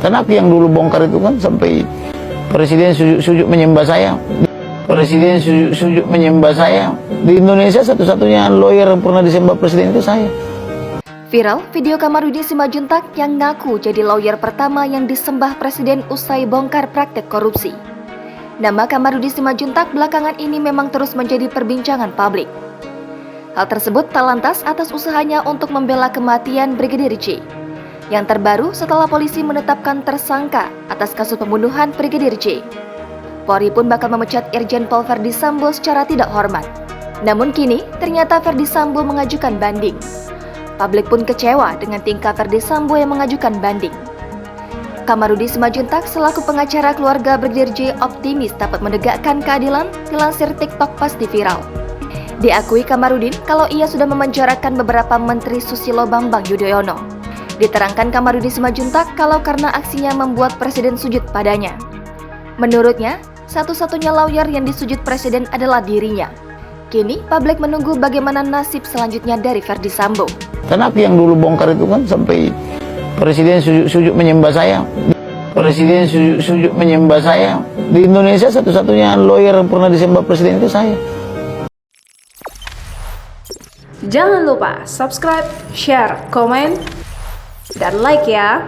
Karena yang dulu bongkar itu kan sampai presiden sujud menyembah saya. Presiden sujud menyembah saya. Di Indonesia satu-satunya lawyer yang pernah disembah presiden itu saya. Viral video Kamarudin Simajuntak yang ngaku jadi lawyer pertama yang disembah presiden usai bongkar praktek korupsi. Nama Kamarudin Simajuntak belakangan ini memang terus menjadi perbincangan publik. Hal tersebut tak lantas atas usahanya untuk membela kematian Brigadir J. Yang terbaru setelah polisi menetapkan tersangka atas kasus pembunuhan Brigadir J. Polri pun bakal memecat Irjen Pol Verdi Sambo secara tidak hormat. Namun kini ternyata Verdi Sambo mengajukan banding. Publik pun kecewa dengan tingkah Verdi Sambo yang mengajukan banding. Kamarudin Simajuntak selaku pengacara keluarga Brigadir J optimis dapat menegakkan keadilan, dilansir TikTok pasti viral. Diakui Kamarudin kalau ia sudah memenjarakan beberapa menteri Susilo Bambang Yudhoyono. Diterangkan Kamarudin Simajuntak kalau karena aksinya membuat presiden sujud padanya. Menurutnya, satu-satunya lawyer yang disujud presiden adalah dirinya. Kini, publik menunggu bagaimana nasib selanjutnya dari Verdi Sambo. Karena yang dulu bongkar itu kan sampai presiden sujud menyembah saya. Presiden sujud menyembah saya. Di Indonesia satu-satunya lawyer yang pernah disembah presiden itu saya. Jangan lupa subscribe, share, komen, dan like ya.